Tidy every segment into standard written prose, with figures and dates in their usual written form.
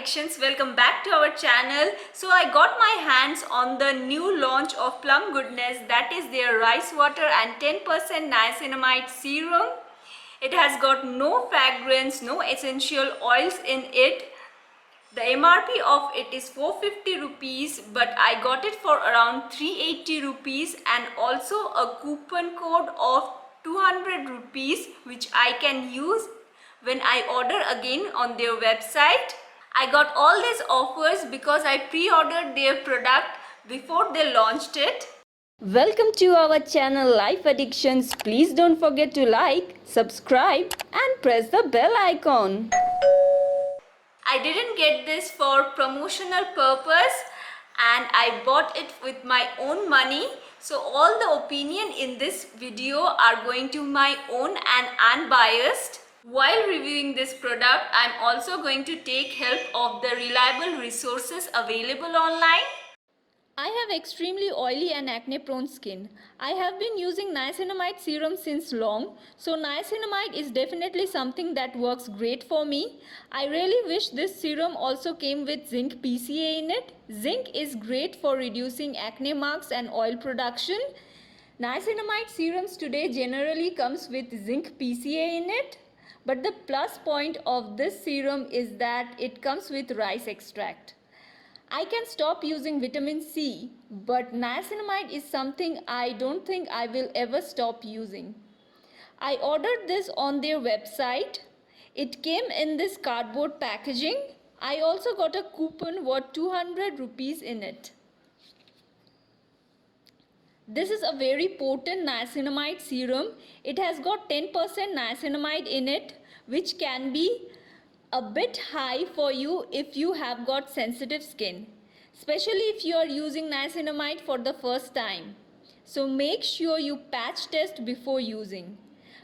Addictions, welcome back to our channel. So I got my hands on the new launch of Plum Goodness, that is their rice water and 10% niacinamide serum. It has got no fragrance, no essential oils in it. The MRP of it is 450 rupees, but I got it for around 380 rupees and also a coupon code of 200 rupees which I can use when I order again on their website. I got all these offers because I pre-ordered their product before they launched it. Welcome to our channel Life Addictions. Please don't forget to like, subscribe and press the bell icon. I didn't get this for promotional purpose and I bought it with my own money. So all the opinion in this video are going to my own and unbiased. While reviewing this product, I'm also going to take help of the reliable resources available online. I have extremely oily and acne-prone skin. I have been using niacinamide serum since long, so niacinamide is definitely something that works great for me. I really wish this serum also came with zinc PCA in it. Zinc is great for reducing acne marks and oil production. Niacinamide serums today generally comes with zinc PCA in it, but the plus point of this serum is that it comes with rice extract. I can stop using vitamin C, but niacinamide is something I don't think I will ever stop using. I ordered this on their website. It came in this cardboard packaging. I also got a coupon worth 200 rupees in it. This is a very potent niacinamide serum. It has got 10% niacinamide in it, which can be a bit high for you if you have got sensitive skin, especially if you are using niacinamide for the first time. So make sure you patch test before using.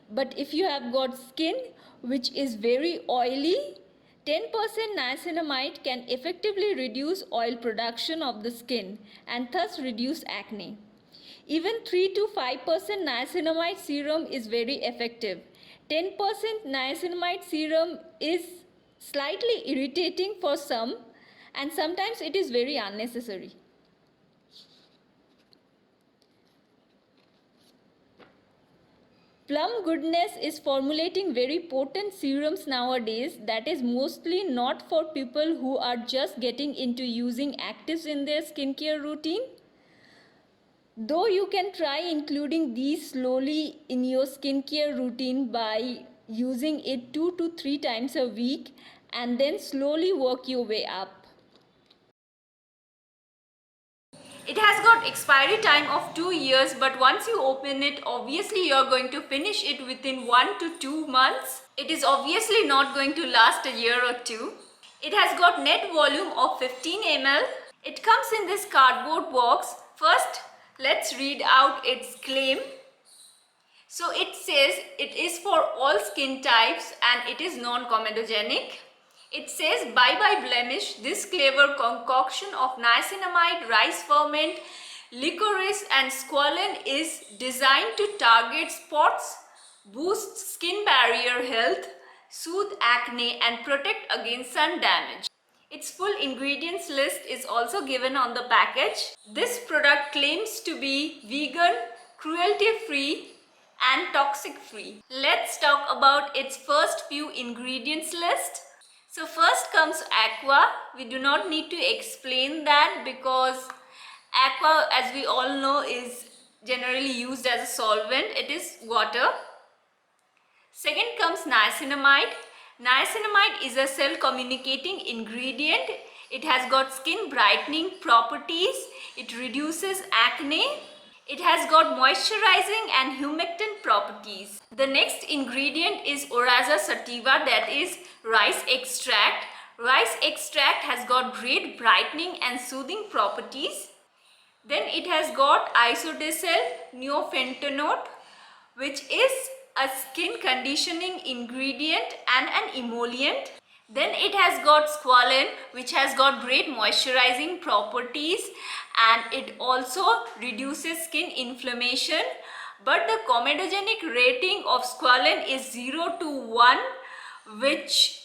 But if you have got skin which is very oily, 10% niacinamide can effectively reduce oil production of the skin and thus reduce acne. Even 3 to 5% niacinamide serum is very effective. 10% niacinamide serum is slightly irritating for some and sometimes it is very unnecessary. Plum Goodness is formulating very potent serums nowadays that is mostly not for people who are just getting into using actives in their skincare routine. Though you can try including these slowly in your skincare routine by using it 2 to 3 times a week and then slowly work your way up. It has got expiry time of 2 years, but once you open it, obviously you're going to finish it within 1 to 2 months. It is obviously not going to last a year or two. It has got net volume of 15 ml. It comes in this cardboard box. First, let's read out its claim. So it says it is for all skin types and it is non-comedogenic. It says bye bye blemish, this clever concoction of niacinamide, rice ferment, licorice and squalene is designed to target spots, boost skin barrier health, soothe acne and protect against sun damage. Its full ingredients list is also given on the package. This product claims to be vegan, cruelty-free and toxic-free. Let's talk about its first few ingredients list. So first comes aqua. We do not need to explain that because aqua, as we all know, is generally used as a solvent. It is water. Second comes niacinamide. Niacinamide is a cell communicating ingredient. It has got skin brightening properties. It reduces acne. It has got moisturizing and humectant properties. The next ingredient is Oryza sativa, that is rice extract. Rice extract has got great brightening and soothing properties. Then it has got isodecel neofentanoate, which is a skin conditioning ingredient and an emollient. Then it has got squalene, which has got great moisturizing properties and it also reduces skin inflammation. But the comedogenic rating of squalene is 0 to 1, which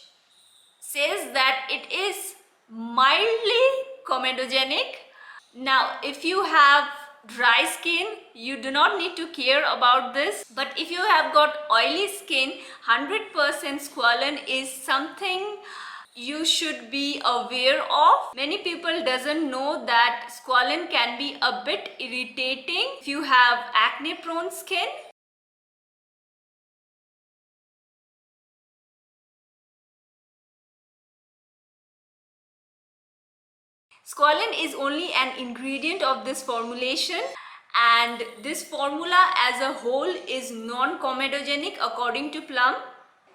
says that it is mildly comedogenic. Now, if you have dry skin, you do not need to care about this. But if you have got oily skin, 100% squalene is something you should be aware of. Many people doesn't know that squalene can be a bit irritating if you have acne prone skin. Squalene is only an ingredient of this formulation, and this formula as a whole is non-comedogenic according to Plum.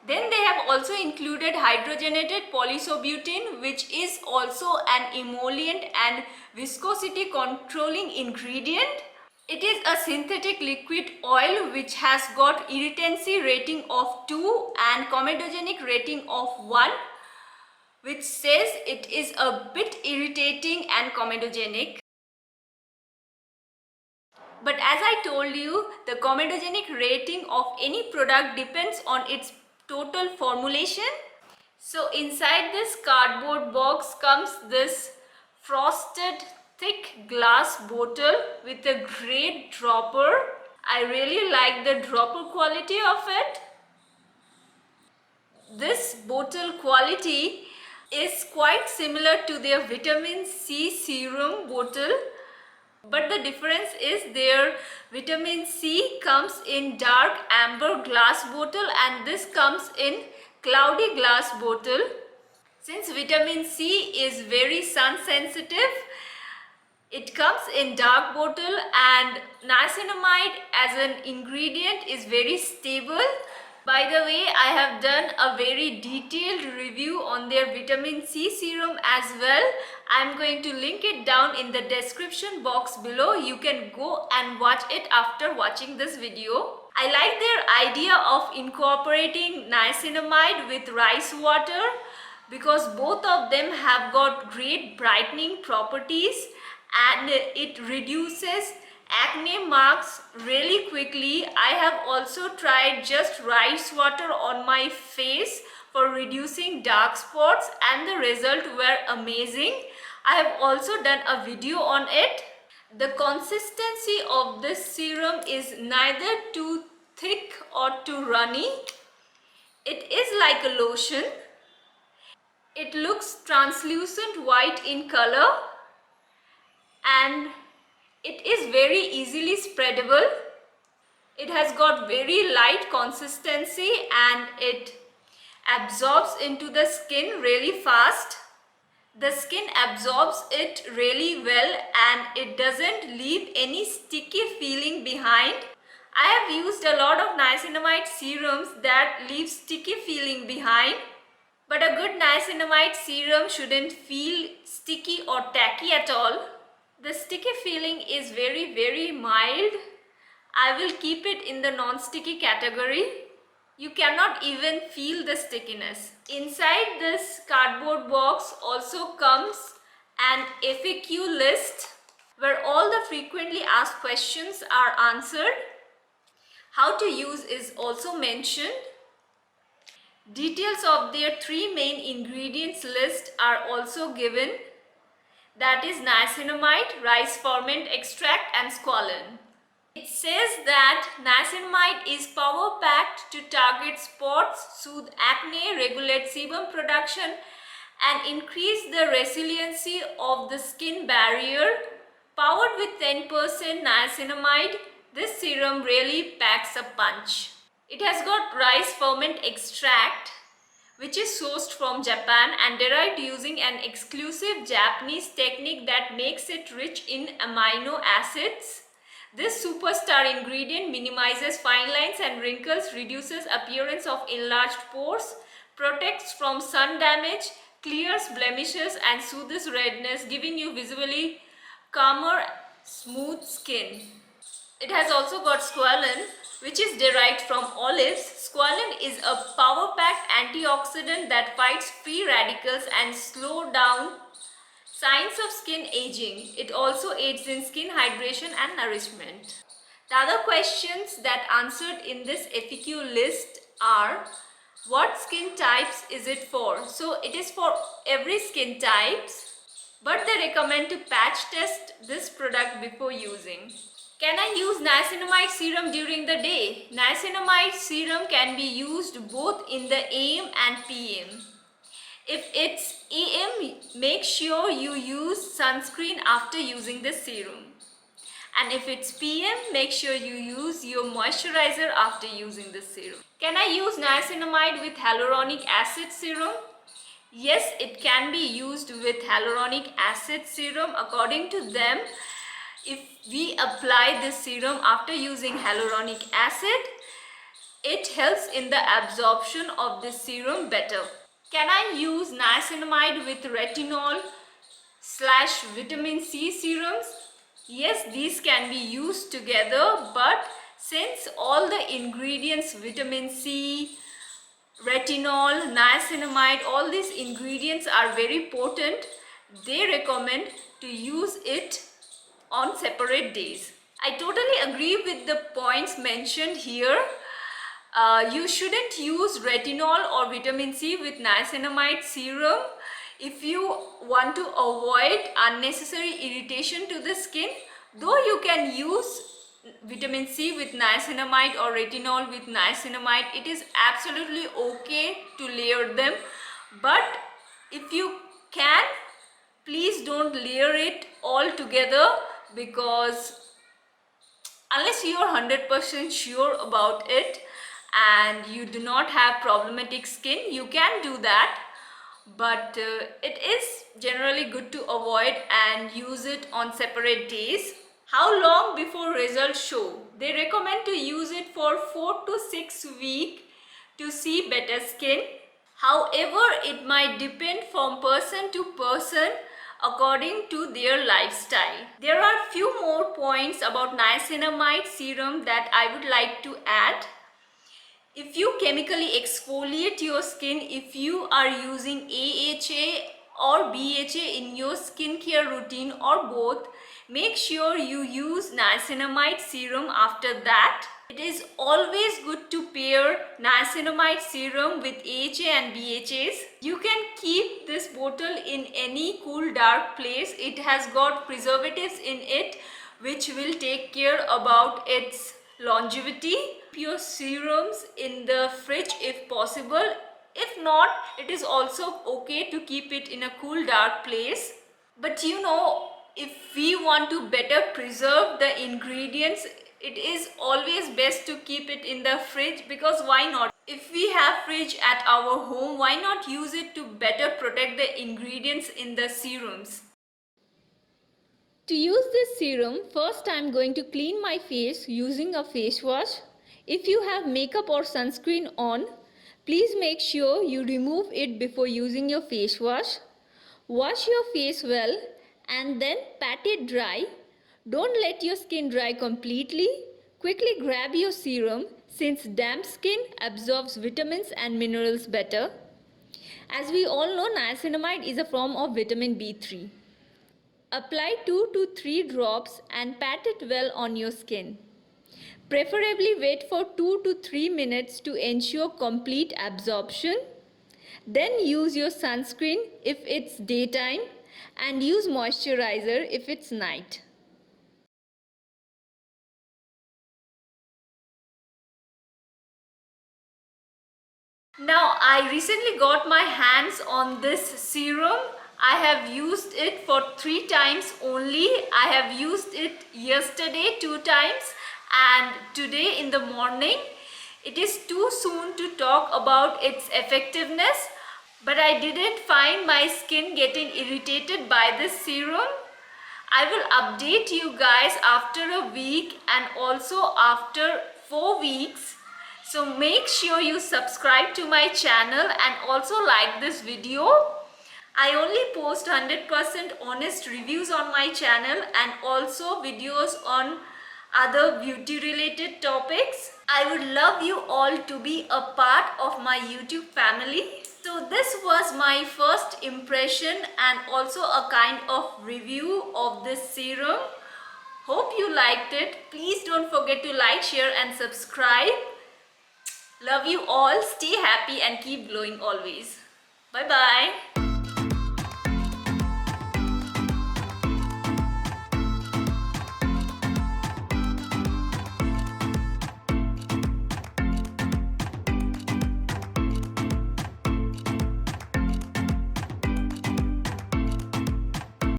Then they have also included hydrogenated polyisobutene, which is also an emollient and viscosity controlling ingredient. It is a synthetic liquid oil which has got irritancy rating of 2 and comedogenic rating of 1, which says it is a bit irritating and comedogenic. But as I told you, the comedogenic rating of any product depends on its total formulation. So inside this cardboard box comes this frosted thick glass bottle with a great dropper. I really like the dropper quality of it. This bottle quality is quite similar to their vitamin C serum bottle, but the difference is their vitamin C comes in dark amber glass bottle and this comes in cloudy glass bottle. Since vitamin C is very sun sensitive, it comes in dark bottle, and niacinamide as an ingredient is very stable. By the way, I have done a very detailed review on their vitamin C serum as well. I am going to link it down in the description box below. You can go and watch it after watching this video. I like their idea of incorporating niacinamide with rice water because both of them have got great brightening properties and it reduces acne marks really quickly. I have also tried just rice water on my face for reducing dark spots and the result were amazing. I have also done a video on it. The consistency of this serum is neither too thick or too runny. It is like a lotion. It looks translucent white in color and it is very easily spreadable. It has got very light consistency and it absorbs into the skin really fast. The skin absorbs it really well and it doesn't leave any sticky feeling behind. I have used a lot of niacinamide serums that leave sticky feeling behind. But a good niacinamide serum shouldn't feel sticky or tacky at all. The sticky feeling is very mild. I will keep it in the non-sticky category. You cannot even feel the stickiness. Inside this cardboard box also comes an FAQ list where all the frequently asked questions are answered. How to use is also mentioned. Details of their 3 main ingredients list are also given. That is niacinamide, rice ferment extract and squalene. It says that niacinamide is power packed to target spots, soothe acne, regulate sebum production and increase the resiliency of the skin barrier. Powered with 10% niacinamide, this serum really packs a punch. It has got rice ferment extract which is sourced from Japan and derived using an exclusive Japanese technique that makes it rich in amino acids. This superstar ingredient minimizes fine lines and wrinkles, reduces appearance of enlarged pores, protects from sun damage, clears blemishes and soothes redness, giving you visually calmer, smooth skin. It has also got squalene, which is derived from olives. Squalene is a power-packed antioxidant that fights free radicals and slow down signs of skin aging. It also aids in skin hydration and nourishment. The other questions that answered in this FAQ list are: What skin types is it for? So it is for every skin types, but they recommend to patch test this product before using. Can I use niacinamide serum during the day? Niacinamide serum can be used both in the AM and PM. If it's AM, make sure you use sunscreen after using the serum. And if it's PM, make sure you use your moisturizer after using the serum. Can I use niacinamide with hyaluronic acid serum? Yes, it can be used with hyaluronic acid serum. According to them, if we apply this serum after using hyaluronic acid, it helps in the absorption of this serum better. Can I use niacinamide with retinol / vitamin C serums? Yes, these can be used together, but since all the ingredients, vitamin C, retinol, niacinamide, all these ingredients are very potent, they recommend to use it on separate days. I totally agree with the points mentioned here. You shouldn't use retinol or vitamin C with niacinamide serum if you want to avoid unnecessary irritation to the skin. Though you can use vitamin C with niacinamide or retinol with niacinamide, it is absolutely okay to layer them. But if you can, please don't layer it all together, because unless you are 100% sure about it and you do not have problematic skin, you can do that. But it is generally good to avoid and use it on separate days. How long before results show? They recommend to use it for 4 to 6 weeks to see better skin. However, it might depend from person to person according to their lifestyle. There are few more points about niacinamide serum that I would like to add. If you chemically exfoliate your skin, if you are using AHA or BHA in your skincare routine or both, make sure you use niacinamide serum after that. It is always good to pair niacinamide serum with AHA and BHAs. You can keep this bottle in any cool dark place. It has got preservatives in it which will take care about its longevity. Keep your serums in the fridge if possible. If not, it is also okay to keep it in a cool dark place. But you know, if we want to better preserve the ingredients, it is always best to keep it in the fridge, because why not? If we have fridge at our home, why not use it to better protect the ingredients in the serums? To use this serum, first I am going to clean my face using a face wash. If you have makeup or sunscreen on, please make sure you remove it before using your face wash. Wash your face well and then pat it dry. Don't let your skin dry completely. Quickly grab your serum since damp skin absorbs vitamins and minerals better. As we all know, niacinamide is a form of vitamin B3. Apply 2 to 3 drops and pat it well on your skin. Preferably wait for 2 to 3 minutes to ensure complete absorption. Then use your sunscreen if it's daytime and use moisturizer if it's night. Now I recently got my hands on this serum. I have used it for 3 times only. I have used it yesterday 2 times and today in the morning. It is too soon to talk about its effectiveness, but I didn't find my skin getting irritated by this serum. I will update you guys after a week and also after 4 weeks. So make sure you subscribe to my channel and also like this video. I only post 100% honest reviews on my channel and also videos on other beauty related topics. I would love you all to be a part of my YouTube family. So this was my first impression and also a kind of review of this serum. Hope you liked it. Please don't forget to like, share and subscribe. Love you all. Stay happy and keep glowing always. Bye bye.